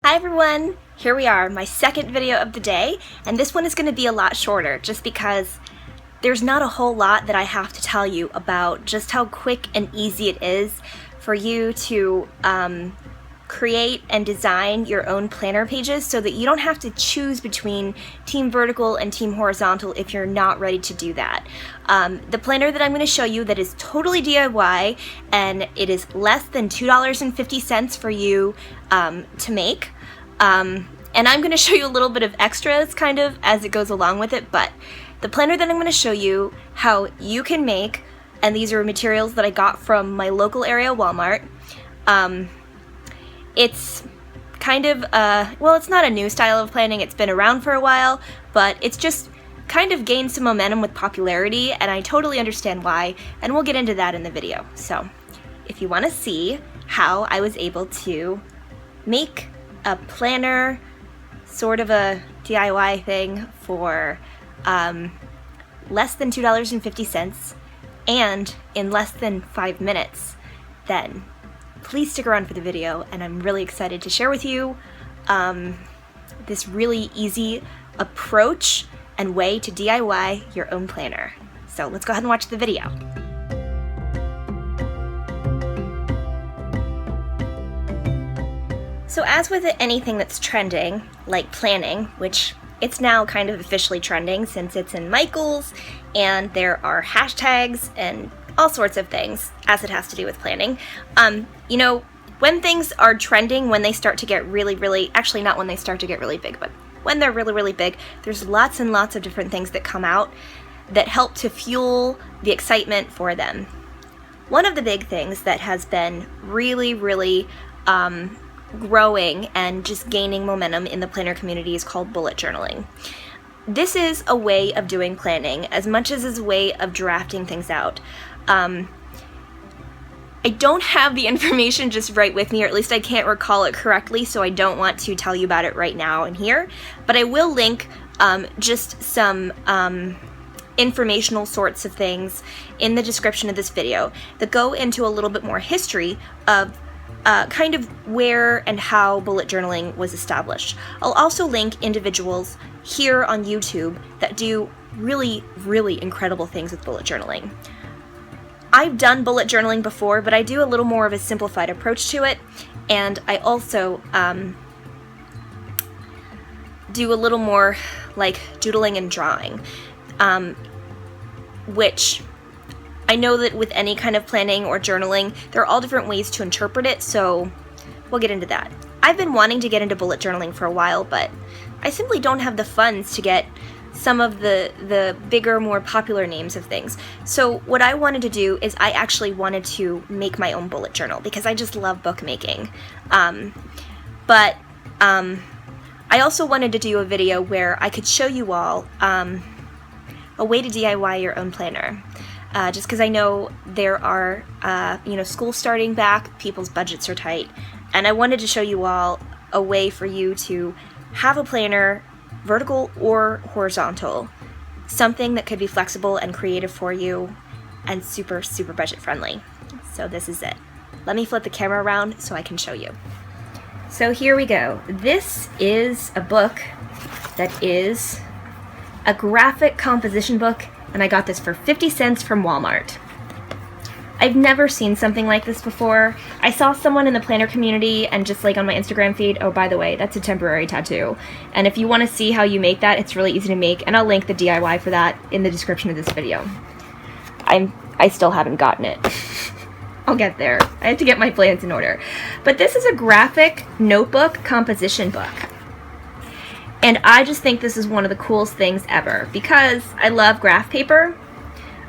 Hi everyone! Here we are, my second video of the day, and this one is going to be a lot shorter just because there's not a whole lot that I have to tell you about just how quick and easy it is for you to create and design your own planner pages so that you don't have to choose between Team Vertical and Team Horizontal if you're not ready to do that. The planner that I'm going to show you that is totally DIY and it is less than $2.50 for you to make. And I'm going to show you a little bit of extras kind of as it goes along with it, but the planner that I'm going to show you how you can make, and these are materials that I got from my local area Walmart. It's kind of, well, it's not a new style of planning, it's been around for a while, but it's just kind of gained some momentum with popularity, and I totally understand why, and we'll get into that in the video. So, if you want to see how I was able to make a planner, sort of a DIY thing for less than $2.50 and in less than 5 minutes, then please stick around for the video, and I'm really excited to share with you this really easy approach and way to DIY your own planner. So let's go ahead and watch the video. So as with anything that's trending, like planning, which it's now kind of officially trending since it's in Michael's, and there are hashtags and all sorts of things as it has to do with planning. You know, when things are trending, when they start to get really, actually not when they start to get really big, but when they're really big, there's lots and lots of different things that come out that help to fuel the excitement for them. One of the big things that has been really growing and just gaining momentum in the planner community is called bullet journaling. This is a way of doing planning as much as is a way of drafting things out. I don't have the information just right with me, or at least I can't recall it correctly, so I don't want to tell you about it right now and here, but I will link just some informational sorts of things in the description of this video that go into a little bit more history of kind of where and how bullet journaling was established. I'll also link individuals here on YouTube that do really incredible things with bullet journaling. I've done bullet journaling before, but I do a little more of a simplified approach to it, and I also do a little more like doodling and drawing, which I know that with any kind of planning or journaling, there are all different ways to interpret it, so we'll get into that. I've been wanting to get into bullet journaling for a while, but I simply don't have the funds to get some of the bigger, more popular names of things. So what I wanted to do is I actually wanted to make my own bullet journal because I just love bookmaking. But I also wanted to do a video where I could show you all a way to DIY your own planner. Just because I know there are, school starting back, people's budgets are tight, and I wanted to show you all a way for you to have a planner, vertical or horizontal, something that could be flexible and creative for you and super budget friendly. So this is it. Let me flip the camera around so I can show you. So here we go. This is a book that is a graphic composition book, and I got this for 50 cents from Walmart. I've never seen something like this before. I saw someone in the planner community and just like on my Instagram feed, oh, by the way, that's a temporary tattoo. And if you want to see how you make that, it's really easy to make, and I'll link the DIY for that in the description of this video. I still haven't gotten it. I'll get there. I have to get my plans in order. But this is a graphic notebook composition book. And I just think this is one of the coolest things ever because I love graph paper.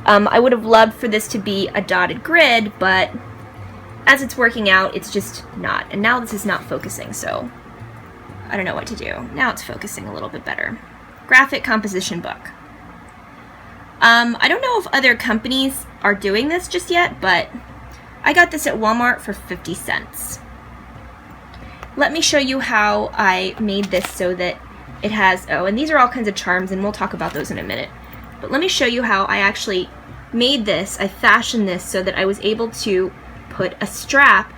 I would have loved for this to be a dotted grid, but as it's working out, it's just not. And now this is not focusing, so I don't know what to do. Now it's focusing a little bit better. Graphic composition book. I don't know if other companies are doing this just yet, but I got this at Walmart for 50 cents. Let me show you how I made this so that it has, and these are all kinds of charms, and we'll talk about those in a minute. But let me show you how I actually made this. I fashioned this so that I was able to put a strap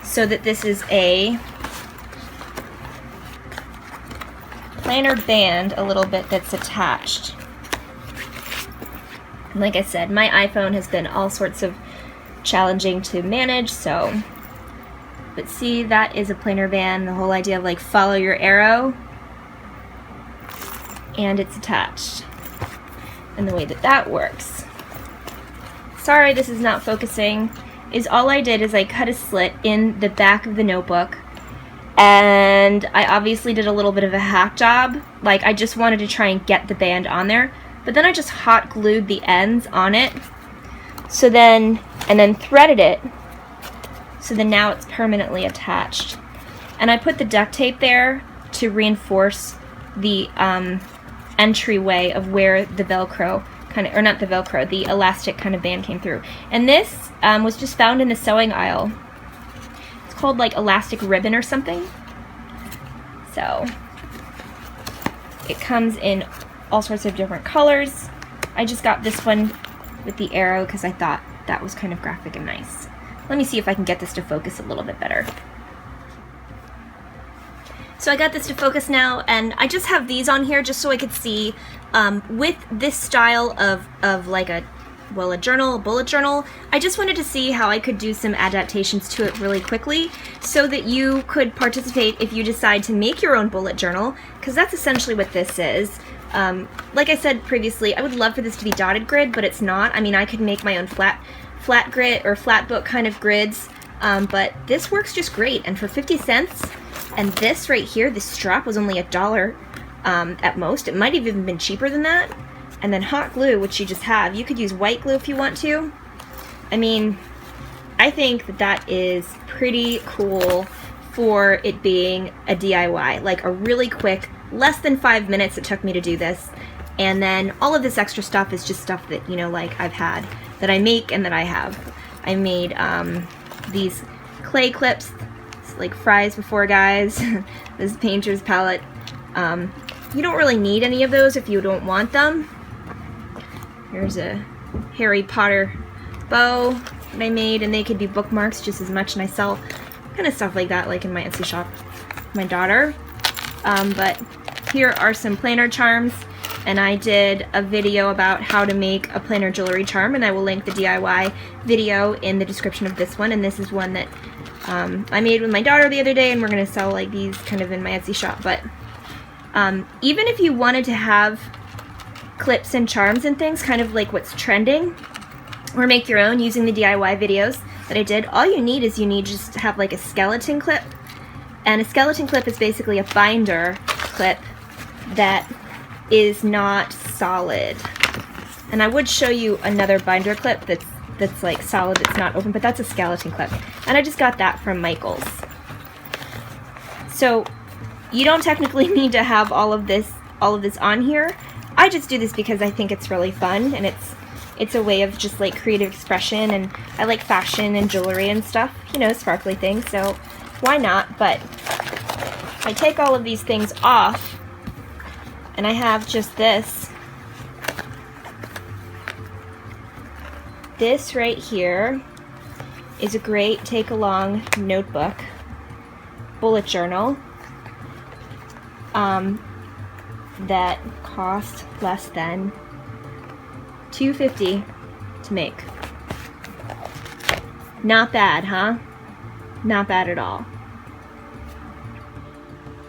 so that this is a planner band a little bit that's attached. And like I said, my iPhone has been all sorts of challenging to manage, so, but see, that is a planner band, the whole idea of like follow your arrow, and it's attached. And the way that that works, sorry this is not focusing, is all I did is I cut a slit in the back of the notebook, and I obviously did a little bit of a hack job, like I just wanted to try and get the band on there, but then I just hot glued the ends on it, so then, and then threaded it, so then now it's permanently attached. And I put the duct tape there to reinforce the entryway of where the Velcro kind of, or not the Velcro, the elastic kind of band came through. And this was just found in the sewing aisle. It's called like elastic ribbon or something. So it comes in all sorts of different colors. I just got this one with the arrow because I thought that was kind of graphic and nice. Let me see if I can get this to focus a little bit better. So I got this to focus now, and I just have these on here just so I could see with this style of like a journal, a bullet journal. I just wanted to see how I could do some adaptations to it really quickly so that you could participate if you decide to make your own bullet journal, because that's essentially what this is. Like I said previously, I would love for this to be dotted grid, but it's not. I mean, I could make my own flat grid or flat book kind of grids, but this works just great. And for 50 cents, and this right here, this strap was only $1 at most. It might have even been cheaper than that. And then hot glue, which you just have. You could use white glue if you want to. I mean, I think that that is pretty cool for it being a DIY, like a really quick, less than 5 minutes it took me to do this. And then all of this extra stuff is just stuff that, you know, like I've had, that I make and that I have. I made these clay clips, like fries before guys, this painter's palette. You don't really need any of those if you don't want them. Here's a Harry Potter bow that I made, and they could be bookmarks just as much, and I sell kind of stuff like that, like in my Etsy shop with my daughter. But here are some planner charms, and I did a video about how to make a planner jewelry charm, and I will link the DIY video in the description of this one. And this is one that I made with my daughter the other day, and we're going to sell like these kind of in my Etsy shop. But even if you wanted to have clips and charms and things, kind of like what's trending, or make your own using the DIY videos that I did, all you need is you need just to have like a skeleton clip. And a skeleton clip is basically a binder clip that is not solid. And I would show you another binder clip that's like solid, that's not open, but that's a skeleton clip. And I just got that from Michael's. So you don't technically need to have all of this on here. I just do this because I think it's really fun, and it's a way of just like creative expression, and I like fashion and jewelry and stuff, you know, sparkly things, so why not? But I take all of these things off, and I have just this. This right here is a great take-along notebook, bullet journal, that cost less than $2.50 to make. Not bad, huh? Not bad at all.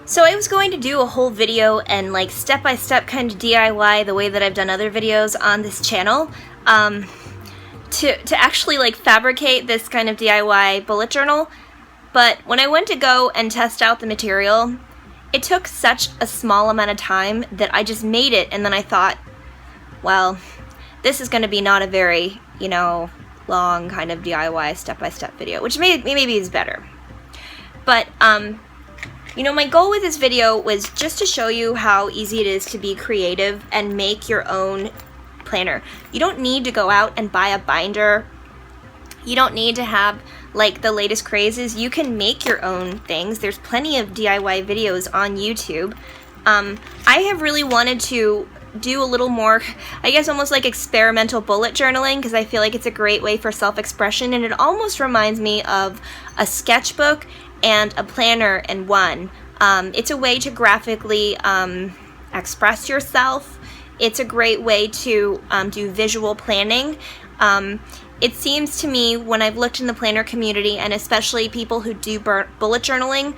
So I was going to do a whole video and like step-by-step kind of DIY the way that I've done other videos on this channel, to actually like fabricate this kind of DIY bullet journal. But when I went to go and test out the material, it took such a small amount of time that I just made it, and then I thought, well, this is going to be not a very, you know, long kind of DIY step-by-step video, which maybe is better. But, you know, my goal with this video was just to show you how easy it is to be creative and make your own planner. You don't need to go out and buy a binder. You don't need to have like the latest crazes. You can make your own things. There's plenty of DIY videos on YouTube. I have really wanted to do a little more, I guess almost like experimental bullet journaling, because I feel like it's a great way for self-expression, and it almost reminds me of a sketchbook and a planner in one. It's a way to graphically express yourself. It's a great way to do visual planning. It seems to me, when I've looked in the planner community, and especially people who do bullet journaling,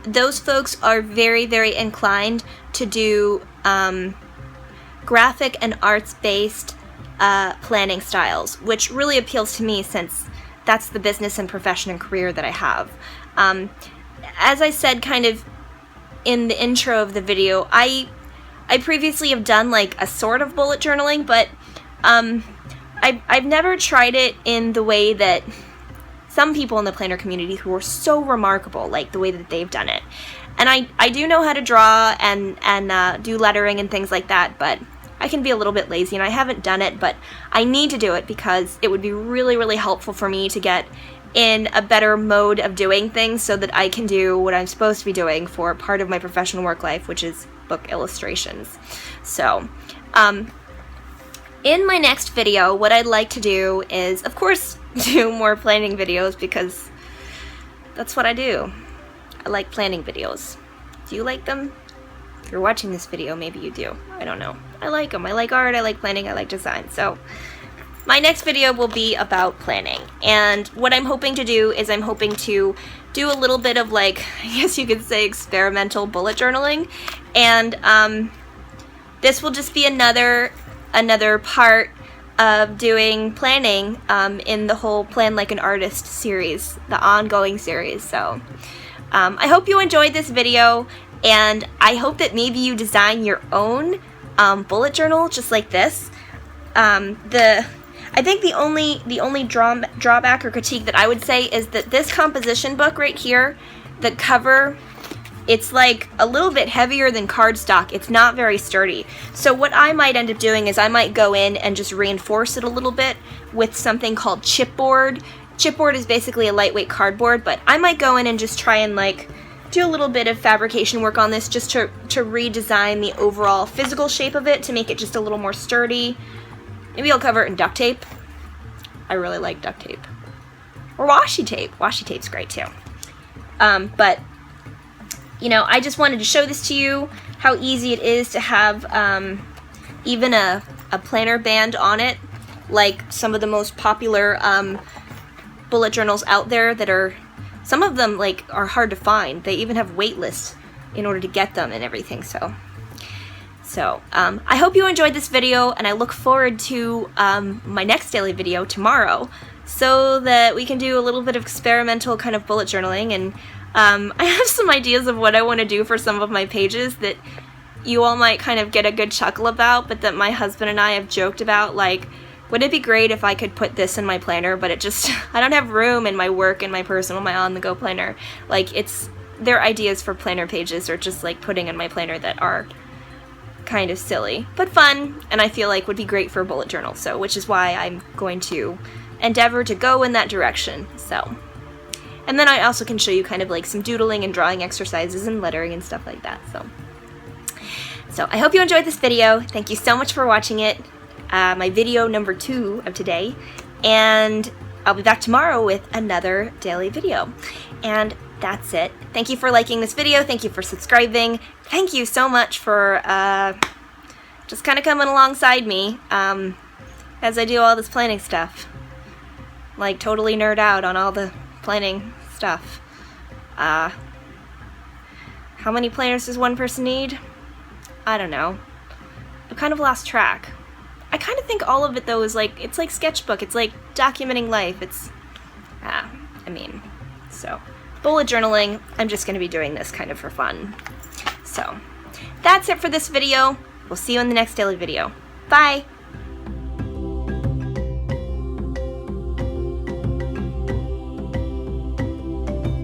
those folks are very, very inclined to do graphic and arts-based planning styles, which really appeals to me since that's the business and profession and career that I have. As I said kind of in the intro of the video, I previously have done like a sort of bullet journaling, but I've never tried it in the way that some people in the planner community who are so remarkable, like the way that they've done it. And I do know how to draw and do lettering and things like that, but I can be a little bit lazy and I haven't done it, but I need to do it because it would be really, really helpful for me to get in a better mode of doing things so that I can do what I'm supposed to be doing for part of my professional work life, which is book illustrations. So, in my next video, what I'd like to do is, of course, do more planning videos because that's what I do. I like planning videos. Do you like them? If you're watching this video, maybe you do. I don't know. I like them. I like art, I like planning, I like design. So my next video will be about planning. And what I'm hoping to do is I'm hoping to do a little bit of, like, I guess you could say, experimental bullet journaling. And this will just be another part of doing planning in the whole Plan Like an Artist series, the ongoing series. So I hope you enjoyed this video, and I hope that maybe you design your own bullet journal just like this. I think the only drawback or critique that I would say is that this composition book right here, the cover, it's like a little bit heavier than cardstock. It's not very sturdy. So what I might end up doing is I might go in and just reinforce it a little bit with something called chipboard. Chipboard is basically a lightweight cardboard, but I might go in and just try and like do a little bit of fabrication work on this just to redesign the overall physical shape of it to make it just a little more sturdy. Maybe I'll cover it in duct tape. I really like duct tape. Or washi tape. Washi tape's great too. But you know, I just wanted to show this to you, how easy it is to have even a planner band on it, like some of the most popular bullet journals out there that are, some of them like are hard to find. They even have wait lists in order to get them and everything. So I hope you enjoyed this video, and I look forward to my next daily video tomorrow so that we can do a little bit of experimental kind of bullet journaling. And I have some ideas of what I want to do for some of my pages that you all might kind of get a good chuckle about, but that my husband and I have joked about, like, would it be great if I could put this in my planner, but it just, I don't have room in my work and my personal, my on-the-go planner. Like, their ideas for planner pages are just like putting in my planner that are kind of silly, but fun, and I feel like would be great for a bullet journal, so, which is why I'm going to endeavor to go in that direction. So, and then I also can show you kind of like some doodling and drawing exercises and lettering and stuff like that. So I hope you enjoyed this video. Thank you so much for watching it, my video number 2 of today, and I'll be back tomorrow with another daily video. And that's it. Thank you for liking this video. Thank you for subscribing. Thank you so much for just kind of coming alongside me as I do all this planning stuff. Like, totally nerd out on all the planning stuff. How many planners does one person need? I don't know. I've kind of lost track. I kind of think all of it, though, is like, it's like sketchbook. It's like documenting life. It's, so bullet journaling, I'm just going to be doing this kind of for fun. So that's it for this video. We'll see you in the next daily video. Bye!